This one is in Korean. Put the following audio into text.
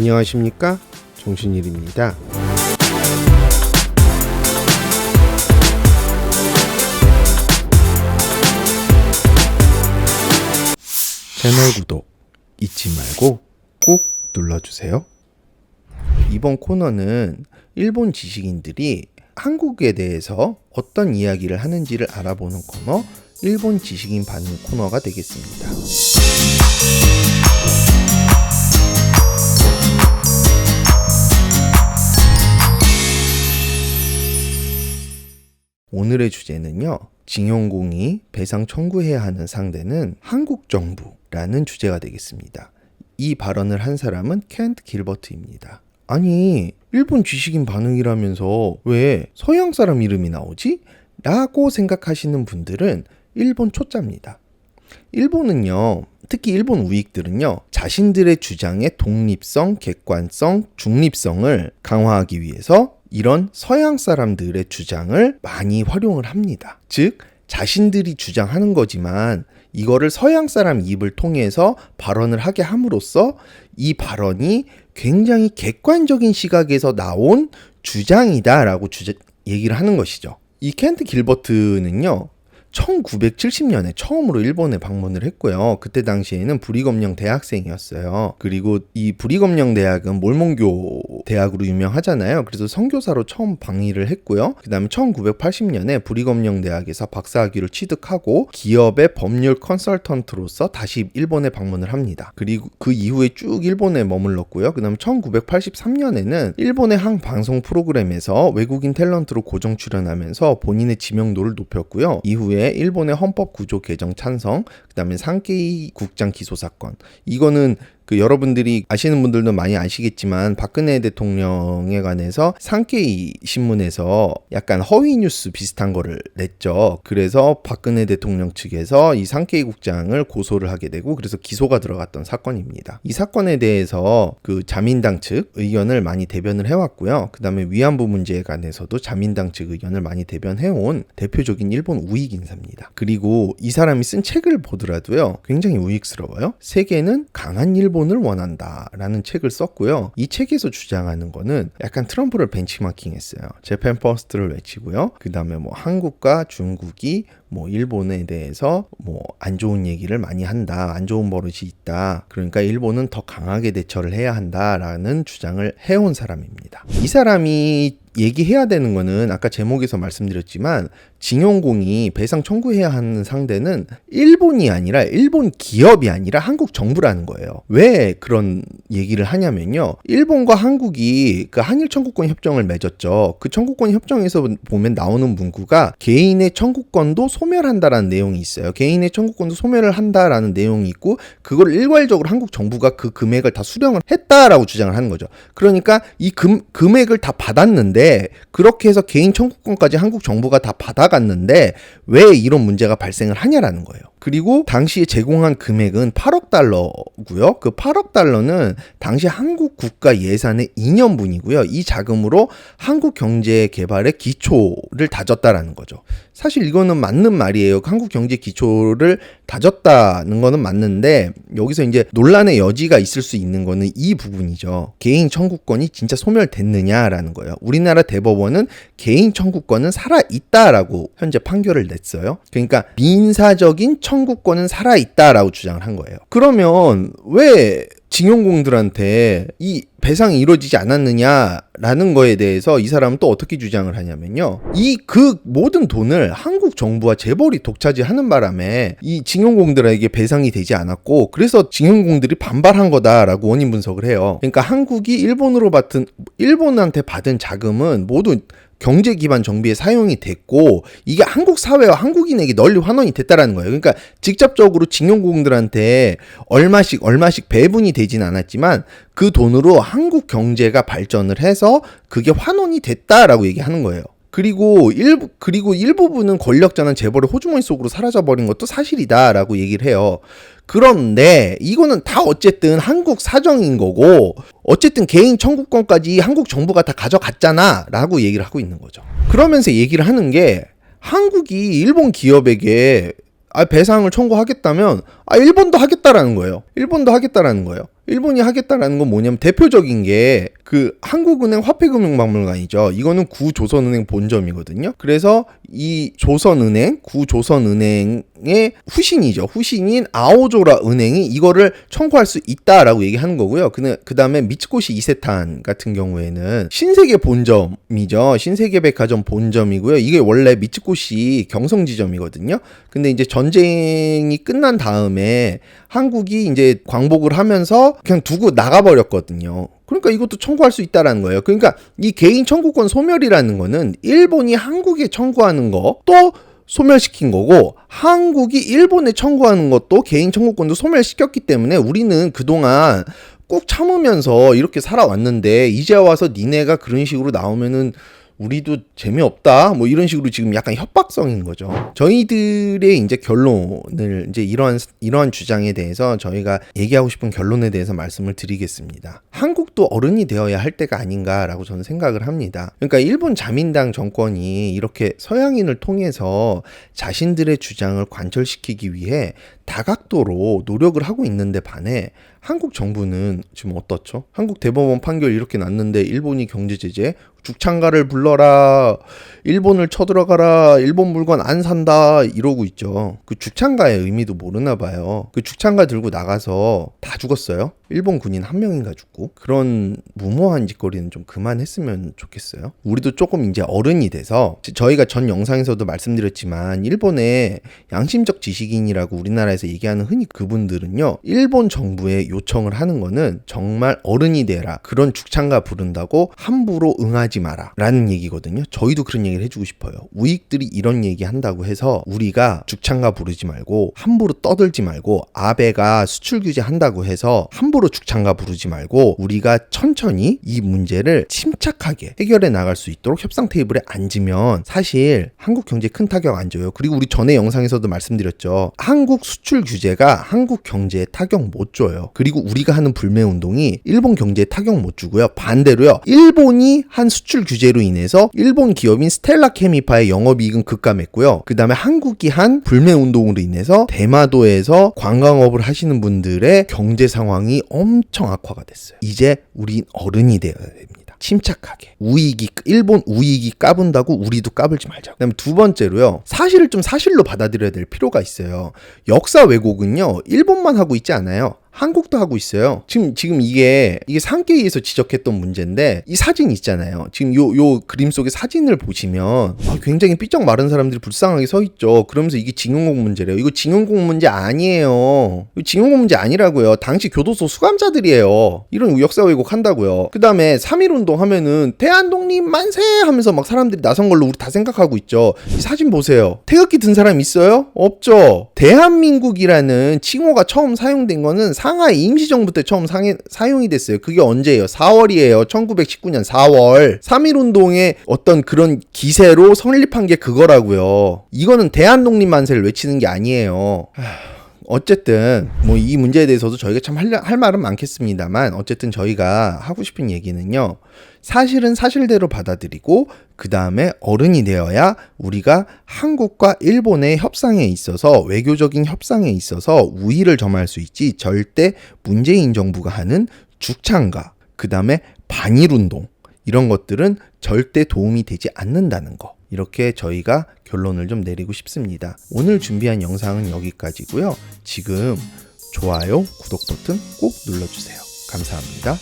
안녕하십니까, 정신일입니다. 채널 구독 잊지 말고 꼭 눌러주세요. 이번 코너는 일본 지식인들이 한국에 대해서 어떤 이야기를 하는지를 알아보는 코너, 일본 지식인 반응 코너가 되겠습니다. 오늘의 주제는요, 징용공이 배상 청구해야 하는 상대는 한국 정부라는 주제가 되겠습니다. 이 발언을 한 사람은 켄트 길버트입니다. 아니, 일본 지식인 반응이라면서 왜 서양 사람 이름이 나오지? 라고 생각하시는 분들은 일본 초짜입니다. 일본은요, 특히 일본 우익들은요, 자신들의 주장의 독립성, 객관성, 중립성을 강화하기 위해서 이런 서양 사람들의 주장을 많이 활용을 합니다. 즉, 자신들이 주장하는 거지만 이거를 서양 사람 입을 통해서 발언을 하게 함으로써 이 발언이 굉장히 객관적인 시각에서 나온 주장이다라고 얘기를 하는 것이죠. 이 켄트 길버트는요, 1970년에 처음으로 일본에 방문을 했고요. 그때 당시에는 부리검령 대학생이었어요. 그리고 이 부리검령 대학은 몰몬교 대학으로 유명하잖아요. 그래서 선교사로 처음 방위를 했고요. 그 다음에 1980년에 부리검령 대학에서 박사학위를 취득하고 기업의 법률 컨설턴트로서 다시 일본에 방문을 합니다. 그리고 그 이후에 쭉 일본에 머물렀고요. 그 다음에 1983년에는 일본의 한 방송 프로그램에서 외국인 탤런트로 고정 출연하면서 본인의 지명도를 높였고요. 이후에 일본의 헌법 구조 개정 찬성, 그 다음에 상케이 국장 기소 사건, 이거는 여러분들이 아시는 분들도 많이 아시겠지만 박근혜 대통령에 관해서 상케이 신문에서 약간 허위 뉴스 비슷한 거를 냈죠. 그래서 박근혜 대통령 측에서 이 상케이 국장을 고소를 하게 되고, 그래서 기소가 들어갔던 사건입니다. 이 사건에 대해서 그 자민당 측 의견을 많이 대변을 해왔고요. 그 다음에 위안부 문제에 관해서도 자민당 측 의견을 많이 대변해온 대표적인 일본 우익 인사입니다. 그리고 이 사람이 쓴 책을 보더라도요, 굉장히 우익스러워요. 세계는 강한 일본을 원한다라는 책을 썼고요. 이 책에서 주장하는 거는 약간 트럼프를 벤치마킹했어요. 재팬 퍼스트를 외치고요. 그 다음에 한국과 중국이 일본에 대해서 안 좋은 얘기를 많이 한다, 안 좋은 버릇이 있다, 그러니까 일본은 더 강하게 대처를 해야 한다라는 주장을 해온 사람입니다. 이 사람이 얘기해야 되는 거는 아까 제목에서 말씀드렸지만 징용공이 배상 청구해야 하는 상대는 일본이 아니라, 일본 기업이 아니라 한국 정부라는 거예요. 왜 그런 얘기를 하냐면요, 일본과 한국이 그 한일 청구권 협정을 맺었죠. 그 청구권 협정에서 보면 나오는 문구가 개인의 청구권도 소멸한다라는 내용이 있어요. 개인의 청구권도 소멸을 한다라는 내용이 있고, 그걸 일괄적으로 한국 정부가 그 금액을 다 수령을 했다라고 주장을 하는 거죠. 그러니까 이 금액을 다 받았는데, 그렇게 해서 개인 청구권까지 한국 정부가 다 받아갔는데 왜 이런 문제가 발생을 하냐라는 거예요. 그리고 당시에 제공한 금액은 8억 달러고요. 그 8억 달러는 당시 한국 국가 예산의 2년분이고요. 이 자금으로 한국 경제 개발의 기초를 다졌다라는 거죠. 사실 이거는 맞는 말이에요. 한국 경제 기초를 다졌다는 거는 맞는데, 여기서 이제 논란의 여지가 있을 수 있는 거는 이 부분이죠. 개인 청구권이 진짜 소멸됐느냐라는 거예요. 우리나라 대법원은 개인 청구권은 살아있다라고 현재 판결을 냈어요. 그러니까 민사적인 청구권은 살아있다라고 주장을 한 거예요. 그러면 왜 징용공들한테 이 배상이 이루어지지 않았느냐라는 거에 대해서 이 사람은 또 어떻게 주장을 하냐면요, 그 모든 돈을 한국 정부와 재벌이 독차지하는 바람에 이 징용공들에게 배상이 되지 않았고, 그래서 징용공들이 반발한 거다라고 원인 분석을 해요. 그러니까 한국이 일본한테 받은 자금은 모두 경제 기반 정비에 사용이 됐고, 이게 한국 사회와 한국인에게 널리 환원이 됐다라는 거예요. 그러니까 직접적으로 징용공들한테 얼마씩 배분이 되진 않았지만 그 돈으로 한국 경제가 발전을 해서 그게 환원이 됐다라고 얘기하는 거예요. 그리고 일부분은 권력자는 재벌의 호주머니 속으로 사라져버린 것도 사실이다라고 얘기를 해요. 그런데 이거는 다 어쨌든 한국 사정인 거고, 어쨌든 개인 청구권까지 한국 정부가 다 가져갔잖아 라고 얘기를 하고 있는 거죠. 그러면서 얘기를 하는 게, 한국이 일본 기업에게 배상을 청구하겠다면 일본도 하겠다라는 거예요. 일본이 하겠다라는 건 뭐냐면 대표적인 게 그 한국은행 화폐금융박물관이죠. 이거는 구조선은행 본점이거든요. 그래서 이 구조선은행의 후신인 아오조라 은행이 이거를 청구할 수 있다라고 얘기하는 거고요. 그 다음에 미츠코시 이세탄 같은 경우에는 신세계 본점이죠. 신세계백화점 본점이고요. 이게 원래 미츠코시 경성지점이거든요. 근데 이제 전쟁이 끝난 다음에 한국이 이제 광복을 하면서 그냥 두고 나가버렸거든요. 그러니까 이것도 청구할 수 있다라는 거예요. 그러니까 이 개인 청구권 소멸이라는 거는 일본이 한국에 청구하는 거 또 소멸시킨 거고, 한국이 일본에 청구하는 것도 개인 청구권도 소멸시켰기 때문에 우리는 그동안 꾹 참으면서 이렇게 살아왔는데 이제 와서 니네가 그런 식으로 나오면은 우리도 재미없다 뭐 이런 식으로 지금 약간 협박성인 거죠. 저희들의 이제 결론을 이제 이러한 주장에 대해서 저희가 얘기하고 싶은 결론에 대해서 말씀을 드리겠습니다. 한국도 어른이 되어야 할 때가 아닌가라고 저는 생각을 합니다. 그러니까 일본 자민당 정권이 이렇게 서양인을 통해서 자신들의 주장을 관철시키기 위해 다각도로 노력을 하고 있는데 반해 한국 정부는 지금 어떻죠? 한국 대법원 판결 이렇게 났는데 일본이 경제 제재, 죽창가를 불러라, 일본을 쳐들어가라, 일본 물건 안 산다 이러고 있죠. 그 죽창가의 의미도 모르나 봐요. 그 죽창가 들고 나가서 다 죽었어요. 일본 군인 한 명인가 죽고. 그런 무모한 짓거리는 좀 그만했으면 좋겠어요. 우리도 조금 이제 어른이 돼서, 저희가 전 영상에서도 말씀드렸지만 일본의 양심적 지식인이라고 우리나라에서 얘기하는 흔히 그분들은요, 일본 정부에 요청을 하는 거는 정말 어른이 되라, 그런 죽창가 부른다고 함부로 응하지 마라 라는 얘기거든요. 저희도 그런 얘기를 해주고 싶어요. 우익들이 이런 얘기 한다고 해서 우리가 죽창가 부르지 말고 함부로 떠들지 말고, 아베가 수출 규제 한다고 해서 함부로 죽창가 부르지 말고 우리가 천천히 이 문제를 침착하게 해결해 나갈 수 있도록 협상 테이블에 앉으면 사실 한국 경제에 큰 타격 안 줘요. 그리고 우리 전에 영상에서도 말씀드렸죠. 한국 수출 규제가 한국 경제에 타격 못 줘요. 그리고 우리가 하는 불매운동이 일본 경제에 타격 못 주고요. 반대로요, 일본이 한 수출 규제로 인해서 일본 기업인 스텔라 케미파의 영업이익은 급감했고요. 그 다음에 한국이 한 불매운동으로 인해서 대마도에서 관광업을 하시는 분들의 경제 상황이 엄청 악화가 됐어요. 이제 우린 어른이 되어야 됩니다. 침착하게. 일본 우익이 까분다고 우리도 까불지 말자. 그다음에 두 번째로요, 사실을 좀 사실로 받아들여야 될 필요가 있어요. 역사 왜곡은요, 일본만 하고 있지 않아요. 한국도 하고 있어요. 지금 이게 상계에서 지적했던 문제인데, 이 사진 있잖아요. 지금 요 그림 속의 사진을 보시면 굉장히 삐쩍 마른 사람들이 불쌍하게 서 있죠. 그러면서 이게 징용공 문제래요. 이거 징용공 문제 아니에요. 이거 징용공 문제 아니라고요. 당시 교도소 수감자들이에요. 이런 역사 왜곡 한다고요. 그 다음에 3.1운동 하면은 대한독립 만세 하면서 막 사람들이 나선 걸로 우리 다 생각하고 있죠. 이 사진 보세요. 태극기 든 사람 있어요? 없죠. 대한민국이라는 칭호가 처음 사용된 거는 상하이 임시정부 때 처음 사용이 됐어요. 그게 언제예요? 4월이에요. 1919년 4월. 3.1운동의 어떤 그런 기세로 성립한 게 그거라고요. 이거는 대한독립 만세를 외치는 게 아니에요. 어쨌든 뭐 이 문제에 대해서도 저희가 참 할 말은 많겠습니다만, 어쨌든 저희가 하고 싶은 얘기는요, 사실은 사실대로 받아들이고 그 다음에 어른이 되어야 우리가 한국과 일본의 협상에 있어서, 외교적인 협상에 있어서 우위를 점할 수 있지, 절대 문재인 정부가 하는 죽창가, 그 다음에 반일운동, 이런 것들은 절대 도움이 되지 않는다는 거, 이렇게 저희가 결론을 좀 내리고 싶습니다. 오늘 준비한 영상은 여기까지고요. 지금 좋아요, 구독 버튼 꼭 눌러주세요. 감사합니다.